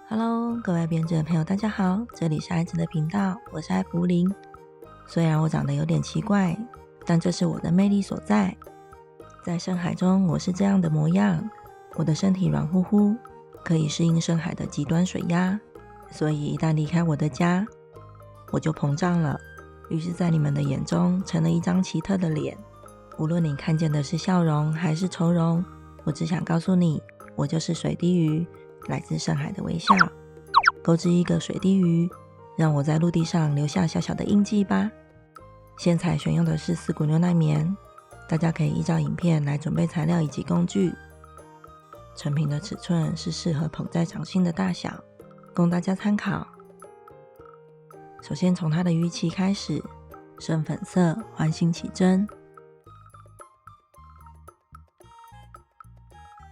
Hello，各位编织的朋友，大家好，这里是爱子的频道，我是爱福林。虽然我长得有点奇怪，但这是我的魅力所在。在深海中，我是这样的模样，我的身体软乎乎，可以适应深海的极端水压，所以一旦离开我的家，我就膨胀了，于是在你们的眼中成了一张奇特的脸。无论你看见的是笑容还是愁容，我只想告诉你，我就是水滴鱼，来自深海的微笑。钩织一个水滴鱼，让我在陆地上留下小小的印记吧。线材选用的是4股牛奶棉，大家可以依照影片来准备材料以及工具。成品的尺寸是适合捧在掌心的大小，供大家参考。首先从它的鱼鳍开始，深粉色，环形起针。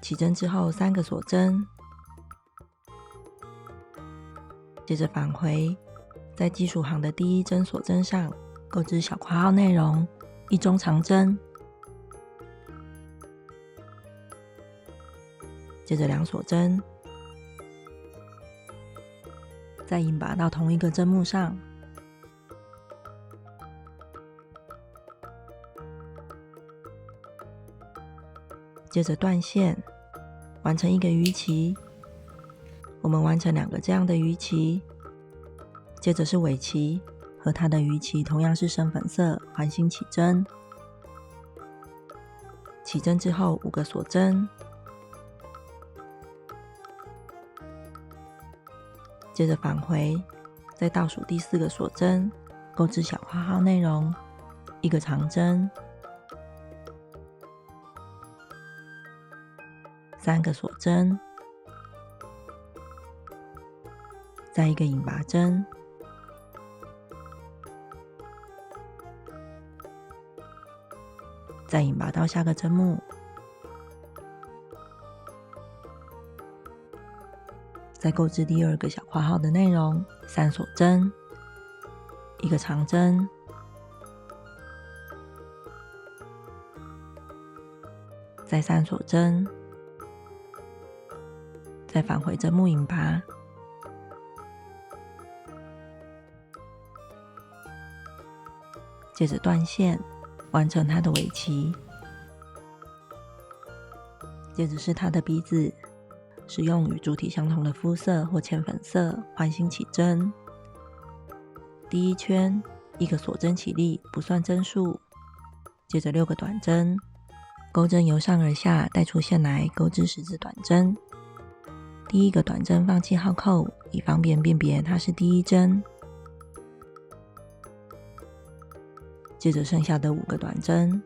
起针之后3个锁针，接着返回，在基础行的第1针锁针上钩织小括号内容1中长针，接着2锁针，再引拔到同一个针目上，接着断线，完成一个鱼鳍。我们完成2个这样的鱼鳍，接着是尾鳍，和它的鱼鳍同样是深粉色，环形起针。起针之后5个锁针，接着返回，再倒数第4个锁针，钩织小括号内容1个长针，3个锁针，再1个引拔针，再引拔到下个针目，再钩织第2个小括号的内容，3锁针，1个长针，再3锁针，再返回针目引拔，接着断线，完成它的尾鳍。接着是它的鼻子，使用与主体相同的肤色或浅粉色，环形起针。第1圈1个锁针起立，不算针数，接着6个短针，钩针由上而下带出线来，钩织10支短针。第1个短针放记号扣，以方便辨别它是第1针。接着剩下的5个短针，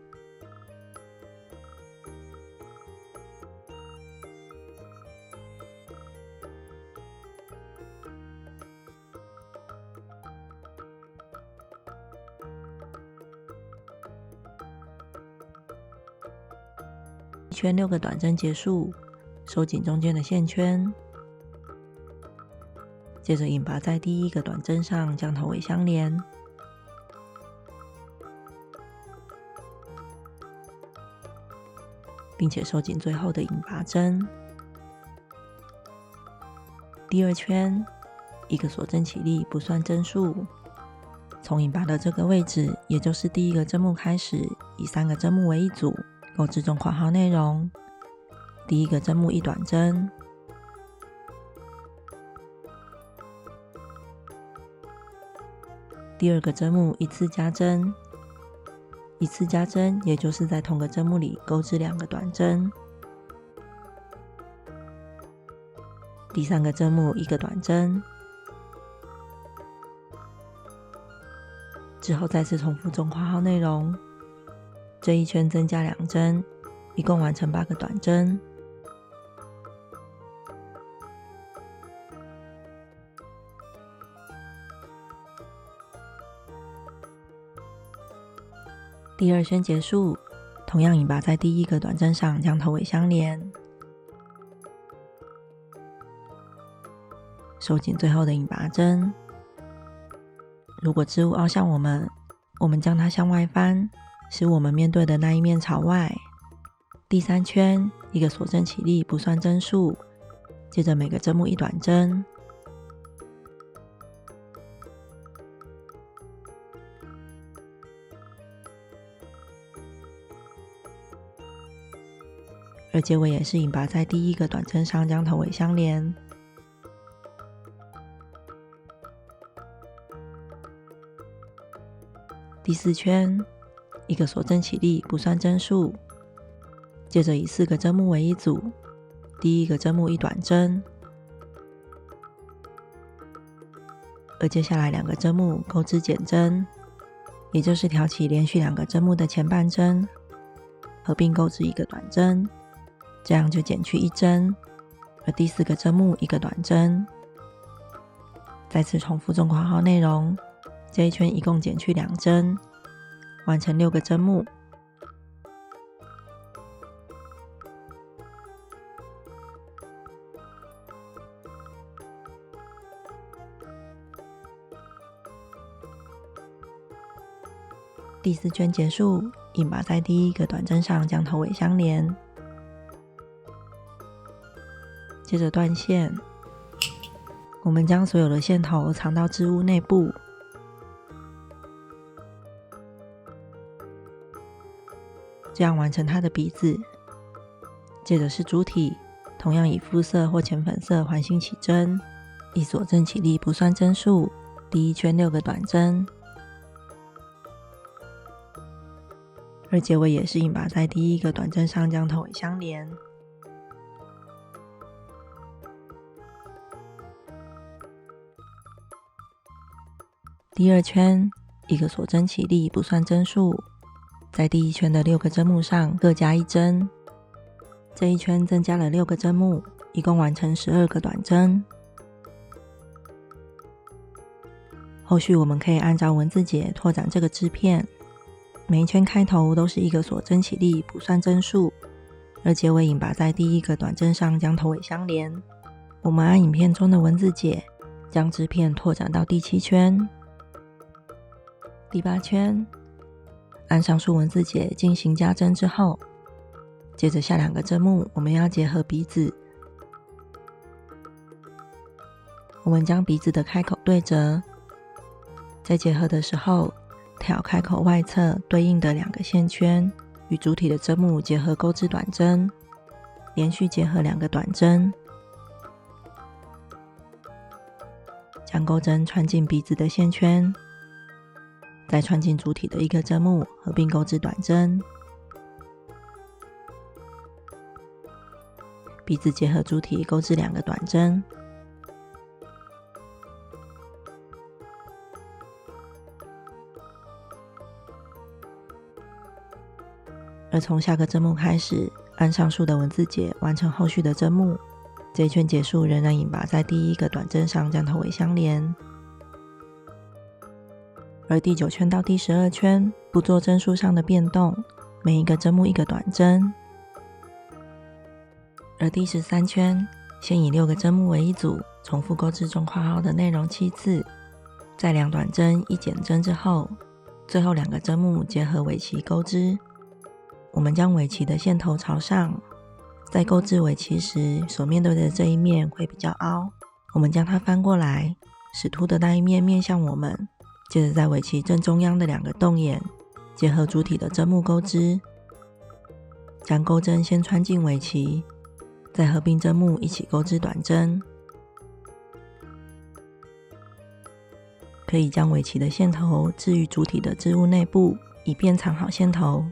一圈6个短针结束，收紧中间的线圈，接着引拔在第1个短针上将头尾相连，并且收紧最后的引拔针。第2圈1个锁针起立，不算针数，从引拔的这个位置，也就是第1个针目开始，以3个针目为一组，钩织中括号内容。第1个针目1短针，第2个针目1次加针，1次加针，也就是在同个针目里钩织2个短针。第3个针目1个短针，之后再次重复中括号内容。这一圈增加2针，一共完成8个短针。第2圈结束，同样引拔在第1个短针上将头尾相连，收紧最后的引拔针。如果织物凹向我们将它向外翻，使我们面对的那一面朝外。第3圈，一个锁针起立，不算针数，接着每个针目一短针，而结尾也是引拔在第一个短针上将头尾相连。第4圈，一个锁针起立，不算针数，接着以4个针目为一组，第一个针目一短针，而接下来2个针目钩织减针，也就是挑起连续2个针目的前半针，合并钩织1个短针，这样就减去1针，而第4个针目1个短针。再次重复中括号内容，这一圈一共减去2针，完成6个针目。第4圈结束，引拔在第一个短针上将头尾相连，接着断线，我们将所有的线头藏到织物内部，这样完成它的鼻子。接着是主体，同样以肤色或浅粉色环形起针，以锁针起立不算针数，第1圈6个短针，而结尾也是引拔在第一个短针上将头尾相连。第2圈，一个锁针起立不算针数，在第1圈的6个针目上各加1针，这一圈增加了6个针目，一共完成12个短针。后续我们可以按照文字解拓展这个织片，每一圈开头都是一个锁针起立不算针数，而结尾引拔在第一个短针上将头尾相连。我们按影片中的文字解，将织片拓展到第7圈。第8圈，按上述文字解进行加针之后，接着下2个针目我们要结合鼻子，我们将鼻子的开口对折，在结合的时候挑开口外侧对应的2个线圈与主体的针目结合钩织短针，连续结合2个短针，将钩针穿进鼻子的线圈，再穿进主体的1个针目合并钩织短针，鼻子结合主体钩织2个短针，而从下个针目开始，按上述的文字解完成后续的针目。这一圈结束，仍然引拔在第一个短针上将头尾相连。而第9圈到第12圈不做针数上的变动，每一个针目1个短针。而第13圈先以6个针目为一组，重复钩织中括号的内容7次，在2短针1减针之后，最后2个针目结合尾鳍钩织。我们将尾鳍的线头朝上，在钩织尾鳍时所面对的这一面会比较凹，我们将它翻过来，使凸的那一面面向我们，接着在尾鳍正中央的2个洞眼结合主体的针目钩织，将钩针先穿进尾鳍，再合并针目一起钩织短针。可以将尾鳍的线头置于主体的织物内部，以便藏好线头。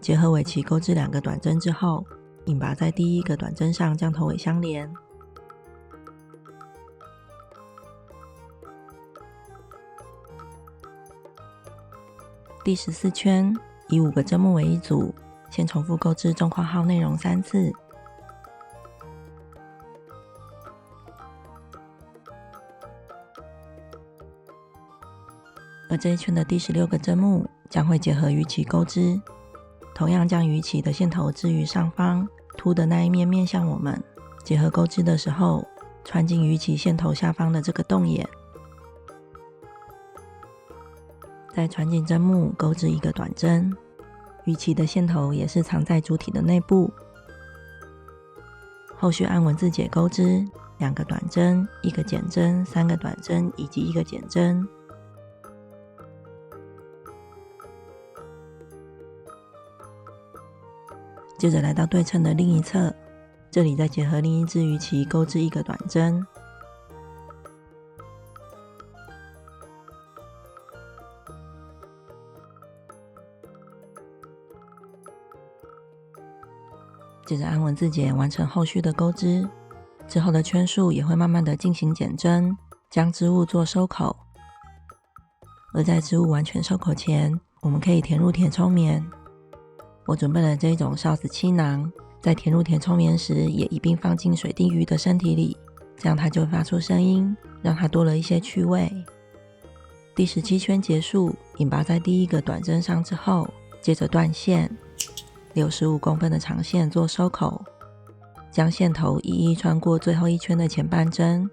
结合尾鳍钩织2个短针之后，引拔在第一个短针上将头尾相连。第14圈以5个针目为一组，先重复钩织中括号内容3次。而这一圈的第16个针目将会结合鱼鳍钩织，同样将鱼鳍的线头置于上方，凸的那一面面向我们。结合钩织的时候，穿进鱼鳍线头下方的这个洞眼，再穿进针目钩织1个短针，鱼鳍的线头也是藏在主体的内部。后续按文字解钩织2个短针、1个减针、3个短针以及1个减针。接着来到对称的另一侧，这里再结合另一只鱼鳍钩织1个短针。接着按文字结完成后续的钩织，之后的圈数也会慢慢的进行减针，将织物做收口。而在织物完全收口前，我们可以填入填充棉。我准备了这种哨子7囊，在填入填充棉时也一并放进水滴鱼的身体里，这样它就会发出声音，让它多了一些趣味。第17圈结束，引拔在第1个短针上之后，接着断线，65公分的长线做收口，将线头一一穿过最后一圈的前半针。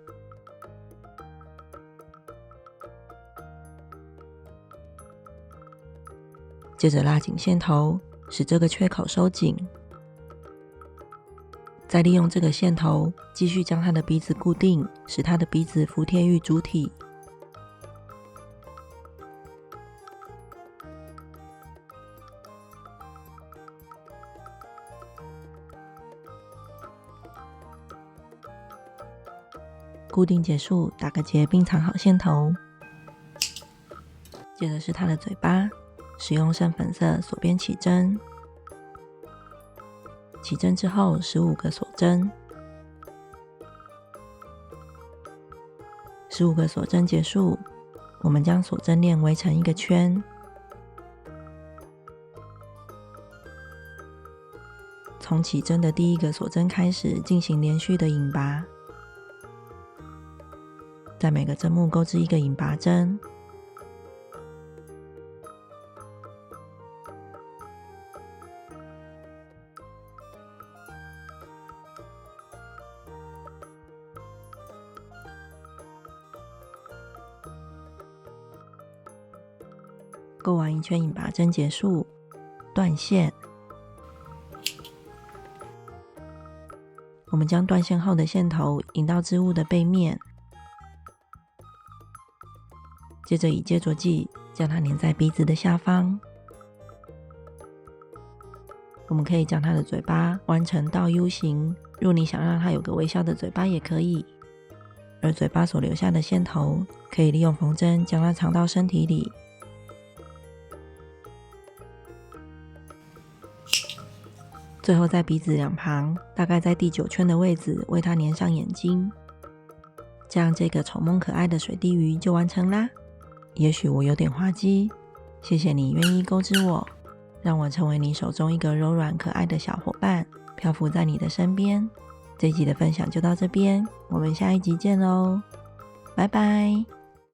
接着拉紧线头，使这个缺口收紧。再利用这个线头，继续将它的鼻子固定，使它的鼻子服贴于主体。固定结束，打个结并藏好线头。接着是它的嘴巴，使用深粉色锁边起针。起针之后15个锁针，15个锁针结束，我们将锁针链围成一个圈。从起针的第1个锁针开始进行连续的引拔，在每个针目钩织1个引拔针。钩完1圈引拔针结束，断线。我们将断线后的线头引到织物的背面，接着以接着剂将它粘在鼻子的下方。我们可以将它的嘴巴弯成倒 U 型，若你想让它有个微笑的嘴巴也可以。而嘴巴所留下的线头，可以利用缝针将它藏到身体里。最后在鼻子两旁，大概在第9圈的位置为它粘上眼睛，这样这个丑萌可爱的水滴鱼就完成啦。也许我有点滑稽，谢谢你愿意钩织我，让我成为你手中一个柔软可爱的小伙伴，漂浮在你的身边。这一集的分享就到这边，我们下一集见喽，拜拜。